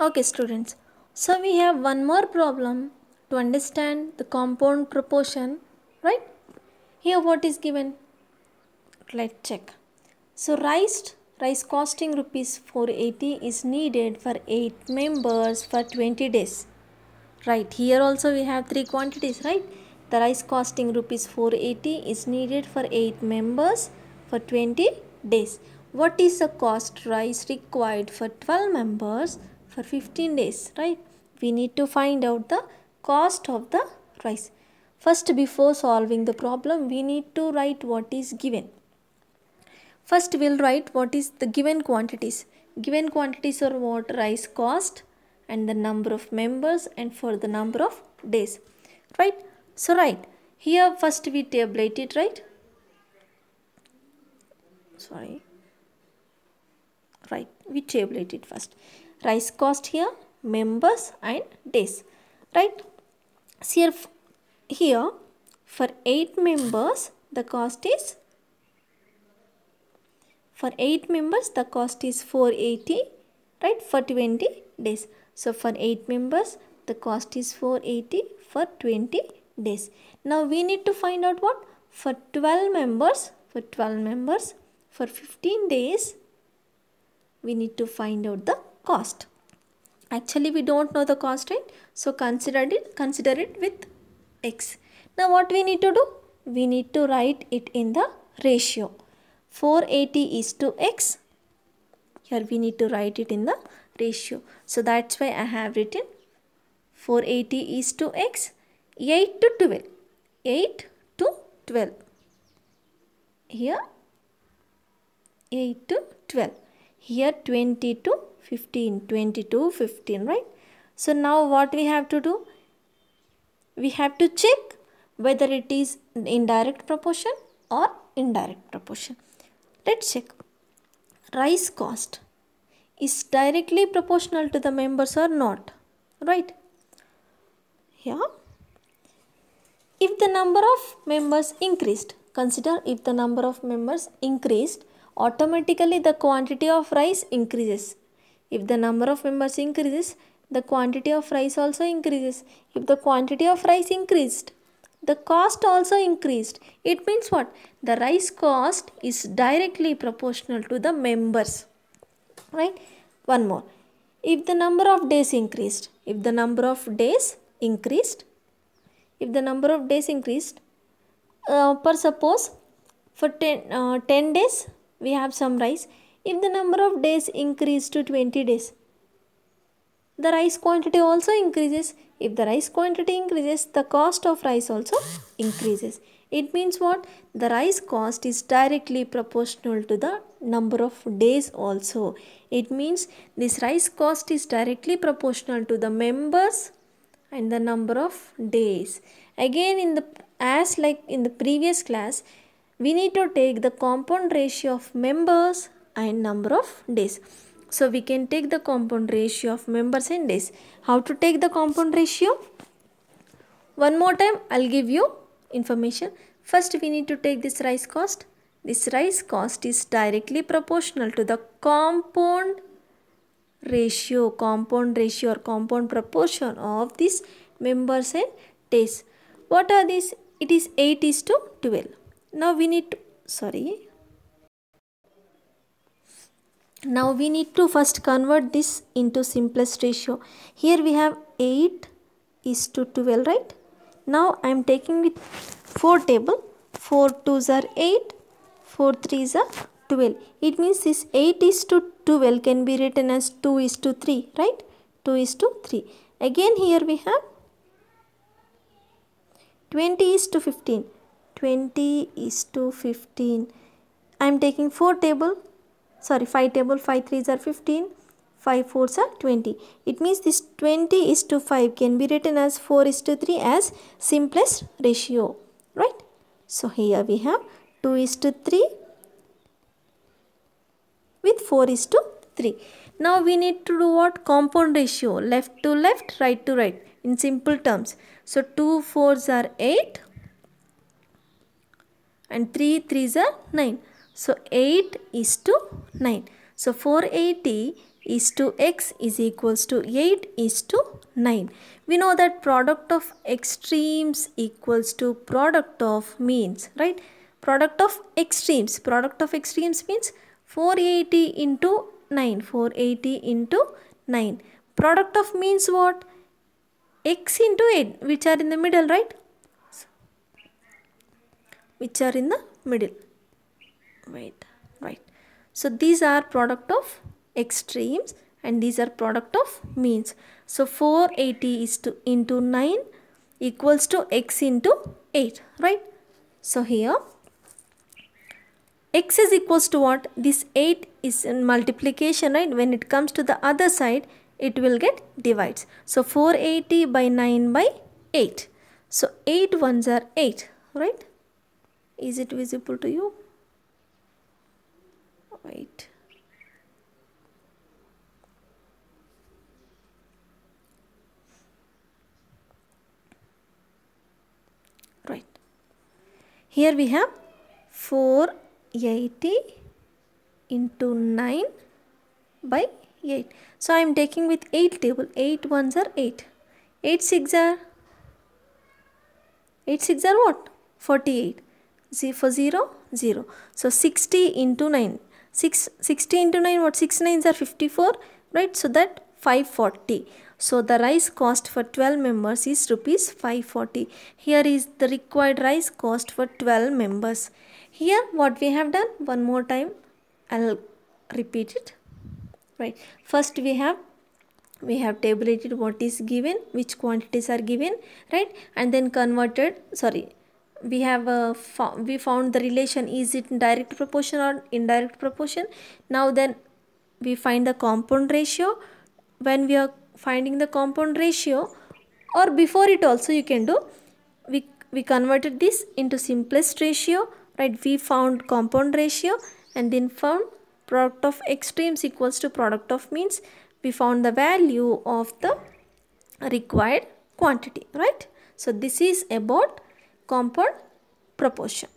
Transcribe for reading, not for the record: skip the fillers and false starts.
Okay, students. So we have one more problem to understand the compound proportion, right? Here what is given? Let's check. So rice costing rupees 480 is needed for 8 members for 20 days. Right, here also we have three quantities, right? The rice costing rupees 480 is needed for 8 members for 20 days. What is the cost rice required for 12 members for 15 days, right? We need to find out the cost of the rice. First, before solving the problem, we need to write what is given. First, we'll write what is the given quantities. Given quantities are what rice cost and the number of members and for the number of days. Right? So, right. Here first we tabulate it, right? Sorry. Right. We tabulate it first. Rice cost here, members and days. Right? So, here for 8 members the cost is For 8 members, the cost is 480, right, for 20 days. So, for 8 members, the cost is 480 for 20 days. Now, we need to find out what? For 12 members, for 15 days, we need to find out the cost. Actually, we don't know the cost, right? So, consider it with x. Now, what we need to do? We need to write it in the ratio. 480 is to x. Here we need to write it in the ratio. So that's why I have written 480 is to x, 8 to 12. 8 to 12. Here 8 to 12. Here 20 to 15. 20 to 15, right? So now what we have to do? We have to check whether it is in direct proportion or indirect proportion. Let's check. Rice cost is directly proportional to the members or not, right? Here, if the number of members increased, consider if the number of members increased, automatically the quantity of rice increases. If the number of members increases, the quantity of rice also increases. If the quantity of rice increased, the cost also increased. It means what? The rice cost is directly proportional to the members. Right? One more. If the number of days increased, per suppose for 10 days we have some rice. If the number of days increased to 20 days, the rice quantity also increases. If the rice quantity increases, the cost of rice also increases. It means what? The rice cost is directly proportional to the number of days also. It means this rice cost is directly proportional to the members and the number of days. Again, as like in the previous class, we need to take the compound ratio of members and number of days. So we can take the compound ratio of members and days. How to take the compound ratio? One more time I'll give you information. First we need to take this rice cost. This rice cost is directly proportional to the compound ratio or compound proportion of these members and days. What are these? It is 8 is to 12. Now we need to, Now we need to first convert this into simplest ratio. Here we have 8 is to 12, right? Now I am taking with 4 table. 4 2s are 8, 4 3s are 12. It means this 8 is to 12 can be written as 2 is to 3, right? 2 is to 3. Again here we have 20 is to 15. 20 is to 15. I am taking 5 table, 5 3s are 15, 5 4s are 20. It means this 20 is to 5 can be written as 4 is to 3 as simplest ratio, right? So here we have 2 is to 3 with 4 is to 3. Now we need to do what? Compound ratio, left to left, right to right in simple terms. So 2 4s are 8 and 3 3s are 9. So 8 is to 9. So 480 is to x is equals to 8 is to 9. We know that product of extremes equals to product of means, right? Product of extremes means 480 into 9, 480 into 9. Product of means what? X into 8, which are in the middle, right? Which are in the middle. Wait, right. So these are product of extremes and these are product of means. So 480 is to into 9 equals to x into 8, right? So here x is equals to what? This 8 is in multiplication, right? When it comes to the other side, it will get divides. So 480 by 9 by 8. So 8 ones are 8, right? Is it visible to you? Wait. Right. Here we have 480 into 9 by 8. So I am taking with 8 table. 8 ones are 8. 8 6 are what? 48. For 0, 0. So 60 into 9. 60 into 9 what? 6 9s are 54, right? So that 540. So the rice cost for 12 members is rupees 540. Here is the required rice cost for 12 members. Here what we have done, one more time I'll repeat it. Right. First we have tabulated what is given, which quantities are given, right? And then converted, we have we found the relation, is it in direct proportion or indirect proportion. Now then we find the compound ratio. When we are finding the compound ratio, or before it also you can do, we converted this into simplest ratio, right? We found compound ratio and then found product of extremes equals to product of means. We found the value of the required quantity, right? So this is about compound proportion.